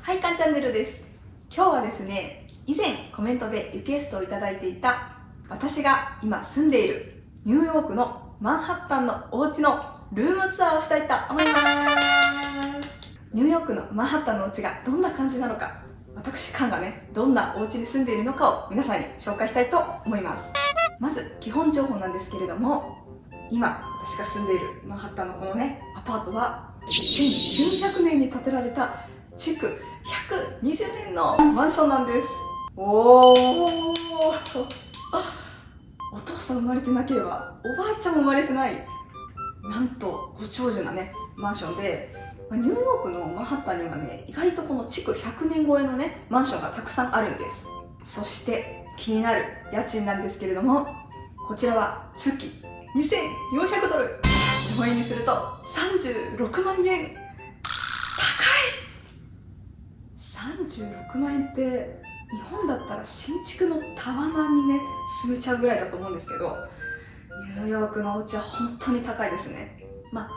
はい、かんチャンネルです。今日はですね、以前コメントでリクエストをいただいていた私が今住んでいるニューヨークのマンハッタンのお家のルームツアーをしたいと思います。ニューヨークのマンハッタンのお家がどんな感じなのか、私カンがね、どんなお家に住んでいるのかを皆さんに紹介したいと思います。まず基本情報なんですけれども、今私が住んでいるマンハッタンのこのね、アパートは1900年に建てられた築120年のマンションなんです。お父さん生まれてなければおばあちゃんも生まれてない、なんとご長寿なねマンションで、ニューヨークのマンハッタンにはね、意外とこの築100年超えのねマンションがたくさんあるんです。そして気になる家賃なんですけれども、こちらは月2400ドル、日本円にすると36万円。36万円って日本だったら新築のタワマンにね住めちゃうぐらいだと思うんですけど、ニューヨークのお家は本当に高いですね。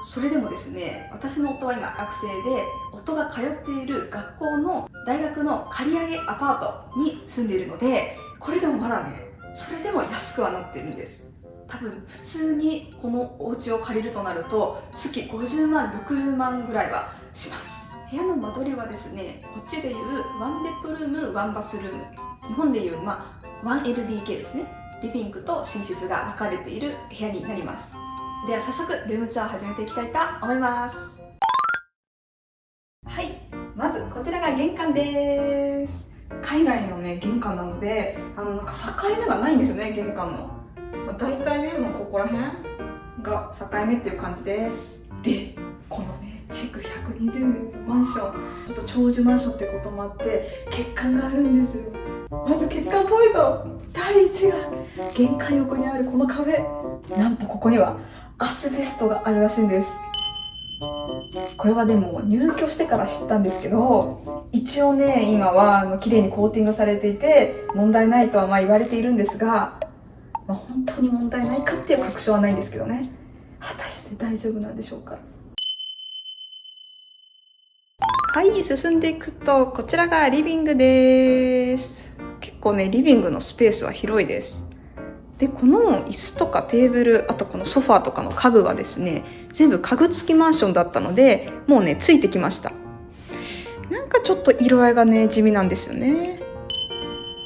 それでもですね、私の夫は今学生で、夫が通っている学校の大学の借り上げアパートに住んでいるので、これでもまだね、それでも安くはなってるんです。多分普通にこのお家を借りるとなると月50万60万ぐらいはします。部屋の間取りはですね、こっちでいう1ベッドルーム1バスルーム、日本でいう1LDK ですね。リビングと寝室が分かれている部屋になります。では早速ルームツアーを始めていきたいと思います。はい、まずこちらが玄関です。海外のね玄関なので、なんか境目がないんですよね、玄関の。大体ね、ここら辺が境目っていう感じです。で、このね築120年のマンション、ちょっと長寿マンションってこともあって欠陥があるんですよ。まず欠陥ポイント第1が、玄関横にあるこの壁、なんとここにはアスベストがあるらしいんです。これはでも入居してから知ったんですけど、一応ね今は綺麗にコーティングされていて問題ないとは言われているんですが、本当に問題ないかっていう確証はないんですけどね、果たして大丈夫なんでしょうか。はい、進んでいくとこちらがリビングです。結構ねリビングのスペースは広いです。で、この椅子とかテーブル、あとこのソファーとかの家具はですね、全部家具付きマンションだったので、もうねついてきました。なんかちょっと色合いがね地味なんですよね。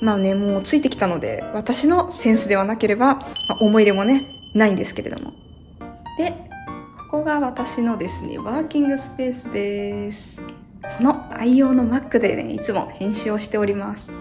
もうついてきたので、私のセンスではなければ、思い入れもねないんですけれども。で、ここが私のですねワーキングスペースです。この愛用の Mac でねいつも編集をしております。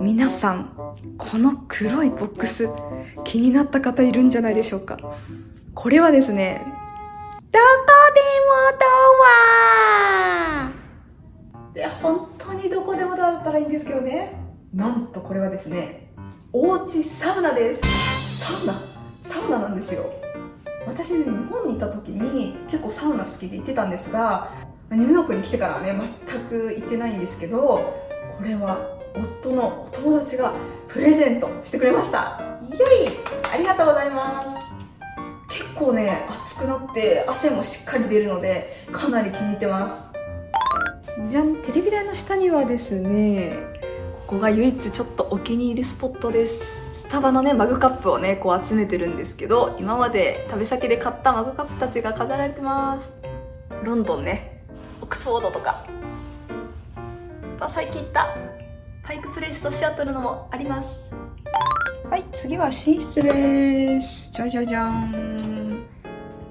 皆さん、この黒いボックス気になった方いるんじゃないでしょうか。これはですね、どこでもドアで、本当にどこでもドアだったらいいんですけどね、なんとこれはですね、おうちサウナです。サウナなんですよ。私ね、日本にいた時に結構サウナ好きで行ってたんですが、ニューヨークに来てからはね全く行ってないんですけど、これは夫のお友達がプレゼントしてくれました。イエイ、ありがとうございます。結構ね暑くなって汗もしっかり出るのでかなり気に入ってます。じゃん、テレビ台の下にはですね、ここが唯一ちょっとお気に入りスポットです。スタバのねマグカップをねこう集めてるんですけど、今まで旅先で買ったマグカップたちが飾られてます。ロンドンね、オックスフォードとか、あと最近行ったパイクプレイスとシアトルのもあります。はい、次は寝室です。じゃじゃじゃん。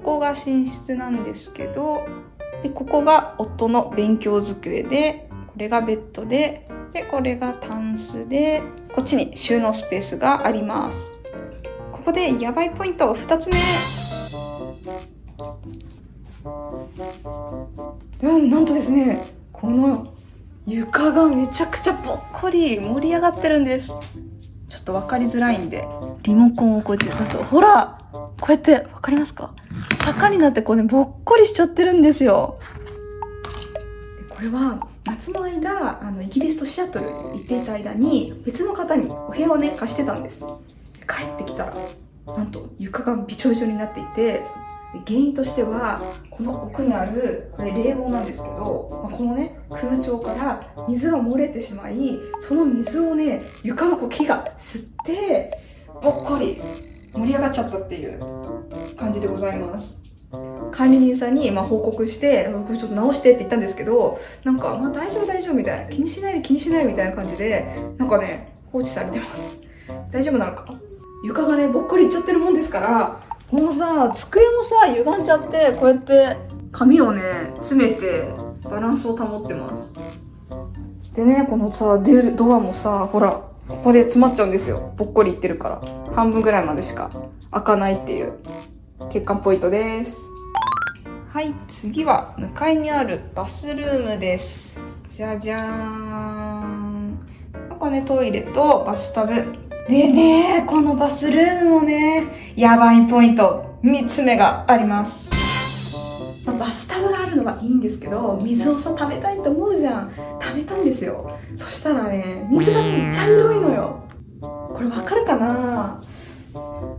ここが寝室なんですけど、でここが夫の勉強机で、これがベッドで、これがタンスで、こっちに収納スペースがあります。ここでやばいポイント2つ目。なんとですね、この床がめちゃくちゃぼっこり盛り上がってるんです。ちょっと分かりづらいんでリモコンをこうやって出すと、ほらこうやって分かりますか、坂になってこうねぼっこりしちゃってるんですよ。これは夏の間イギリスとシアトル行っていた間に別の方にお部屋をね貸してたんです。帰ってきたらなんと床がびちょびちょになっていて、原因としてはこの奥にあるこれ冷房なんですけど、このね空調から水が漏れてしまい、その水をね床の木が吸ってぼっこり盛り上がっちゃったっていう感じでございます。管理人さんに報告してこれちょっと直してって言ったんですけど、なんか大丈夫大丈夫みたいな、気にしないでみたいな感じでなんかね放置されてます。大丈夫なのか。床がねぼっこりいっちゃってるもんですから、このさ机もさ歪んじゃって、こうやって紙をね詰めてバランスを保ってます。でね、このさ出るドアもさ、ほらここで詰まっちゃうんですよ。ぼっこりいってるから半分ぐらいまでしか開かないっていう欠陥ポイントです。はい、次は向かいにあるバスルームです。じゃじゃーん。ここねトイレとバスタブでね、このバスルームもねやばいポイント3つ目があります。バスタブがあるのはいいんですけど、水をさ食べたいと思うじゃん。食べたんですよ。そしたらね水が茶色いのよ。これわかるかな。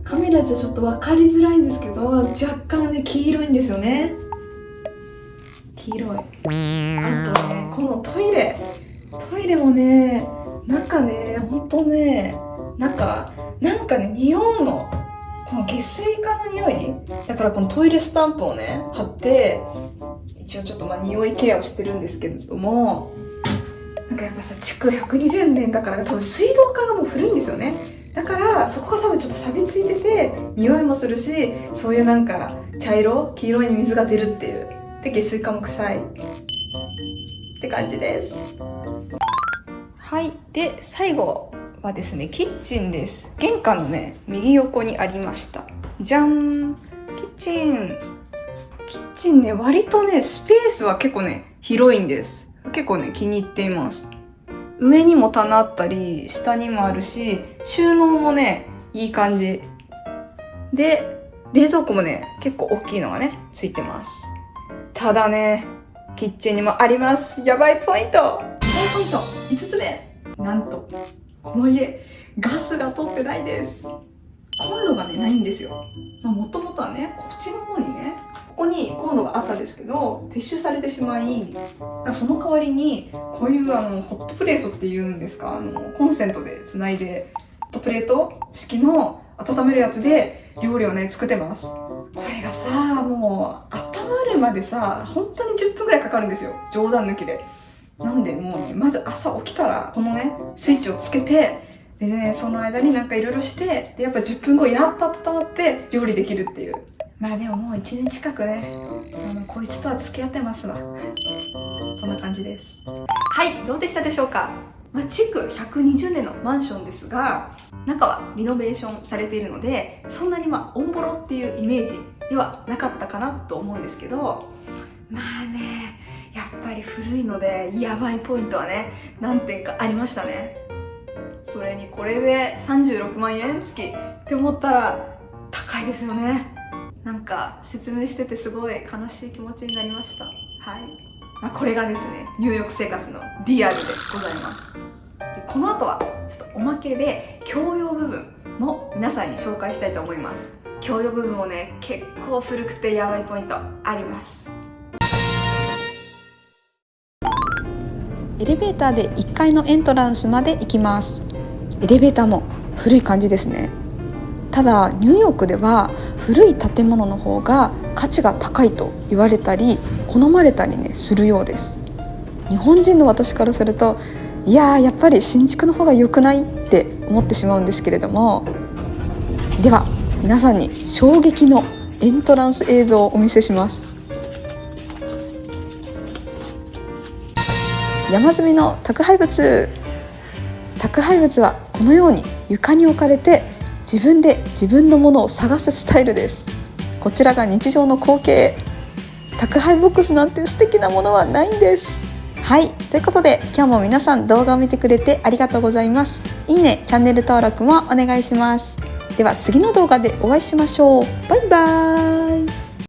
カメラじゃちょっと分かりづらいんですけど、若干ね黄色いんですよね。黄色い。あとねこのトイレもねなんかねほんとねなんかね匂うの。この下水管の匂いだから、このトイレスタンプをね貼って一応ちょっと匂いケアをしてるんですけれども、なんかやっぱさ築120年だから多分水道管がもう古いんですよね。だからそこが多分ちょっと錆びついてて匂いもするし、そういうなんか黄色い水が出るっていう。で下水管も臭いって感じです。はい、で最後はですねキッチンです。玄関のね右横にありました。じゃん。キッチンね割とねスペースは結構ね広いんです。結構ね気に入っています。上にも棚あったり下にもあるし、収納もねいい感じで、冷蔵庫もね結構大きいのがねついてます。ただねキッチンにもありますやばいポイント5つ目。なんとこの家ガスが通ってないです。コンロがねないんですよ。もともとはねこっちの方にねここにコンロがあったんですけど撤収されてしまい、その代わりにこういうホットプレートっていうんですか、コンセントでつないでホットプレート式の温めるやつで料理をね作ってます。これがさもう温まるまでさ本当に10分ぐらいかかるんですよ、冗談抜きで。なんでもうねまず朝起きたらこのねスイッチをつけて、でねその間になんかいろいろして、でやっぱ10分後やっと温まって料理できるっていう。でももう1年近くねこいつとは付き合ってますわ。そんな感じです。はい、どうでしたでしょうか。築120年のマンションですが、中はリノベーションされているのでそんなにオンボロっていうイメージではなかったかなと思うんですけど、やっぱり古いのでやばいポイントはね何点かありましたね。それにこれで36万円月って思ったら高いですよね。なんか説明しててすごい悲しい気持ちになりました。はい、これがですねニューヨーク生活のリアルでございます。でこの後はちょっとおまけで共用部分も皆さんに紹介したいと思います。共用部分もね結構古くてやばいポイントあります。エレベーターで1階のエントランスまで行きます。エレベーターも古い感じですね。ただニューヨークでは古い建物の方が価値が高いと言われたり好まれたりねするようです。日本人の私からするとやっぱり新築の方が良くないって思ってしまうんですけれども、では皆さんに衝撃のエントランス映像をお見せします。山積みの宅配物はこのように床に置かれて自分で自分のものを探すスタイルです。こちらが日常の光景。宅配ボックスなんて素敵なものはないんです。はい、ということで今日も皆さん動画を見てくれてありがとうございます。いいね、チャンネル登録もお願いします。では次の動画でお会いしましょう。バイバーイ。